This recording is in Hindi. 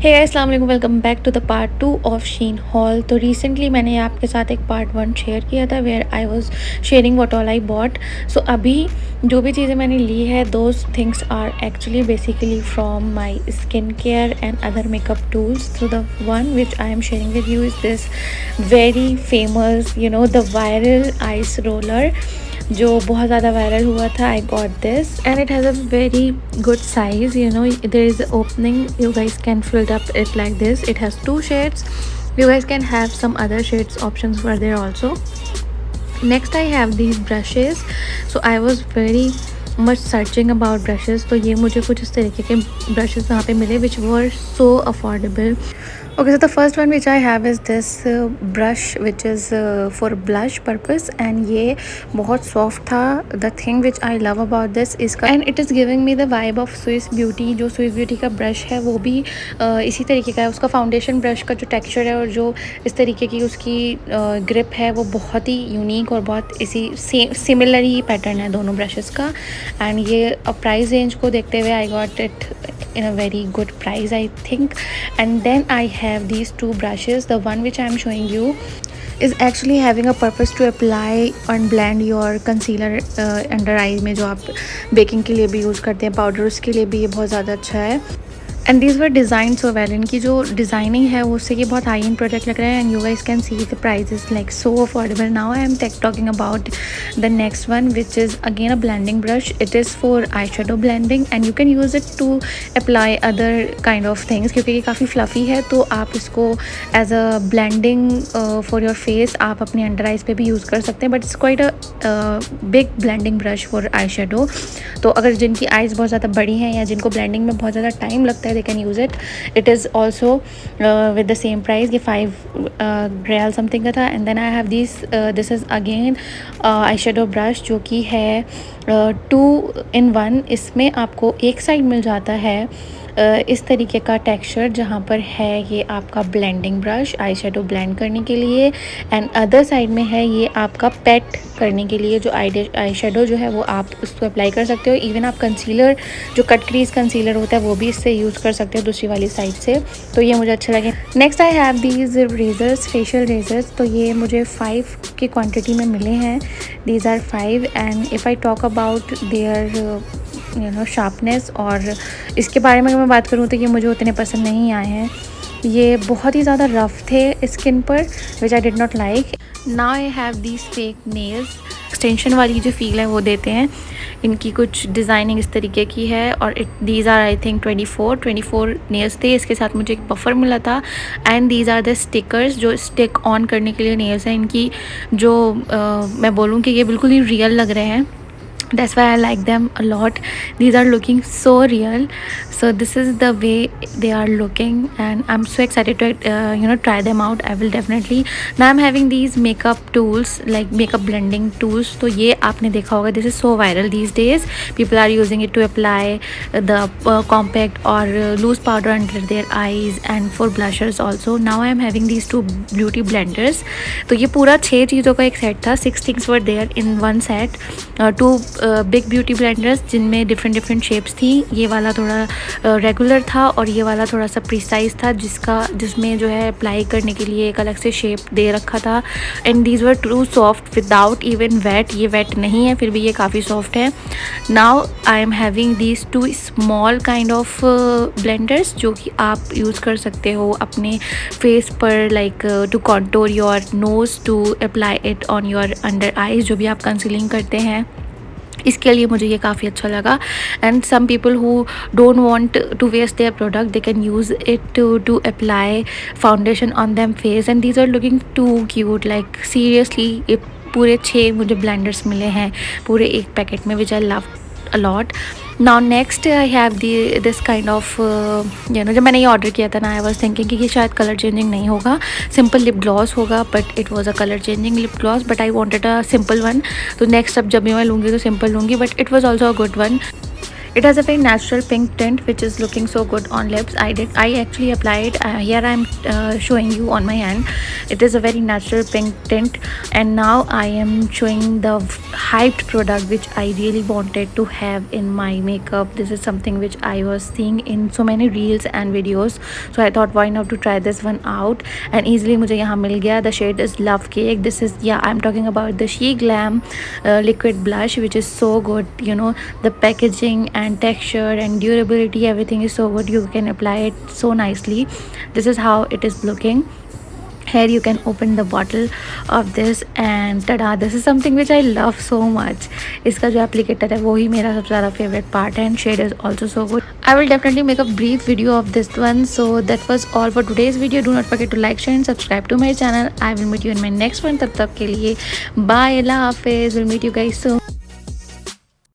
हे गाइस, अस्सलाम वालेकुम। Welcome back to the part 2 of Shein haul. तो रिसेंटली मैंने आपके साथ एक पार्ट 1 शेयर किया था where I was sharing what all I bought. So अभी जो भी चीज़ें मैंने ली है those things are actually basically from my skin care and other makeup tools. So the one which I am sharing with you is this very famous the viral ice roller जो बहुत ज़्यादा वायरल हुआ था। I got this and it has a very good size. There is opening, you guys can fill up it like this. It has two shades. You guys can have some other shades options for there also. Next I have these brushes. So I was very much searching about brushes, तो ये मुझे कुछ इस तरीके के brushes वहाँ पे मिले which were so affordable. Okay, so the first one which I have is this brush which is for blush purpose and ये बहुत soft था. The thing which I love about this is and it is giving me the vibe of Swiss Beauty. जो Swiss Beauty का brush है वो भी इसी तरीके का है. उसका फाउंडेशन ब्रश का जो टेक्सचर है और जो इस तरीके की उसकी ग्रिप है वो बहुत ही यूनिक और बहुत इसी सिमिलर ही पैटर्न है दोनों ब्रशेस का. एंड ये प्राइस रेंज को देखते हुए I got it in a very good price I think. And then I have these two brushes. The one which I am showing you is actually having a purpose to apply and blend your concealer under eye में जो आप बेकिंग के लिए भी यूज़ करते हैं पाउडर, उसके लिए भी ये बहुत ज़्यादा अच्छा है. And these were design so well. इनकी जो डिज़ाइनिंग है वो उससे ये बहुत हाई एंड प्रोडक्ट लग रहा है. And you guys can see the price is like so affordable. Now I am talking about the next one which is again a blending brush. It is for eye shadow blending and you can use it to apply other kind of things. क्योंकि ये काफ़ी फ्लफ़ी है तो आप इसको as a blending for your face आप अपने अंडर आइज़ पे भी यूज़ कर सकते हैं. But it's quite a big blending brush for eye shadow. तो अगर जिनकी आइज़ बहुत ज़्यादा बड़ी हैं या जिनको ब्लेंडिंग में बहुत ज़्यादा टाइम लगता है they can use it. It is also with the same price. ये 5 रियल समथिंग का था. And then I have this is again eye shadow brush जो कि है 2-in-1. इसमें आपको एक साइड मिल जाता है इस तरीके का टेक्सचर जहाँ पर है ये आपका blending brush eye shadow blend करने के लिए एंड अदर साइड में है ये आपका पेट करने के लिए जो आई शेडो जो है वो आप उसको अप्लाई कर सकते हो. इवन आप कंसीलर जो कट क्रीज कंसीलर होता है वो भी इससे यूज़ कर सकते हो दूसरी वाली साइड से. तो ये मुझे अच्छा लगे. Next I have these razors, facial razors. तो ये मुझे 5 की क्वान्टिटी में मिले हैं. These are 5 and if I talk about their sharpness और इसके बारे में अगर मैं बात करूँ तो ये मुझे उतने पसंद नहीं आए हैं. ये बहुत ही ज़्यादा रफ़ थे स्किन पर which I did not like. Now I have these fake nails. Extension वाली जो फील है वो देते हैं. इनकी कुछ डिज़ाइनिंग इस तरीके की है और these are I think 24 nails थे. इसके साथ मुझे एक बफर मिला था and these are the stickers जो स्टिक ऑन करने के लिए नेल्स हैं. इनकी जो मैं बोलूँ कि ये बिल्कुल ही रियल लग रहे हैं. That's why I like them a lot. These are looking so real. So this is the way they are looking and I'm so excited to try them out. I will definitely. Now I'm having these makeup tools like makeup blending tools. तो ये आपने देखा होगा. This is so viral these days. People are using it to apply the compact or loose powder under their eyes and for blushers also. Now I am having these two beauty blenders. तो ये पूरा 6 चीज़ों का एक सेट था. 6 things were there in one set. Two big beauty blenders जिनमें डिफरेंट शेप्स थी. ये वाला थोड़ा रेगुलर था और ये वाला थोड़ा सा प्रिसाइज था जिसमें जो है अप्लाई करने के लिए एक अलग से शेप दे रखा था. And these were too soft without even wet. ये वेट नहीं है फिर भी ये काफ़ी सॉफ्ट है. Now I am having these 2 small kind of blenders जो कि आप यूज़ कर सकते हो अपने फेस पर like to contour your nose to apply it on your under eyes जो भी आप कंसीलिंग करते हैं. इसके लिए मुझे ये काफ़ी अच्छा लगा. And some people who don't want to waste their product they can use it to apply foundation on them face. And these are looking too cute. Like seriously ये पूरे 6 मुझे ब्लेंडर्स मिले हैं पूरे एक पैकेट में which I love a lot. Now next I have this kind of जब मैंने ये ऑर्डर किया था ना आई वॉज थिंकिंग कि शायद कलर चेंजिंग नहीं होगा, सिंपल लिप ग्लॉस होगा. But it was a colour changing lip gloss but I wanted a simple one. तो नेक्स्ट अब जब भी मैं लूँगी तो सिंपल लूँगी but it was also a good one. It has a very natural pink tint which is looking so good on lips. I actually applied, here I'm showing you on my hand. It is a very natural pink tint, and now I am showing the hyped product which I really wanted to have in my makeup. This is something which I was seeing in so many reels and videos, so I thought why not to try this one out, and easily मुझे यहाँ मिल गया. The shade is Love Cake. This is, yeah, I'm talking about the She Glam liquid blush, which is so good. You know, the packaging and texture and durability, everything is so good. You can apply it so nicely. This is how it is looking. Here you can open the bottle of this and tada, this is something which I love so much. इसका जो applicator है वो ही मेरा सबसे ज़्यादा favorite part है, and shade is also so good. I will definitely make a brief video of this one. So that was all for today's video. Do not forget to like, share and subscribe to my channel. I will meet you in my next one. तब तक के लिए bye, Allah Hafiz. We'll meet you guys soon.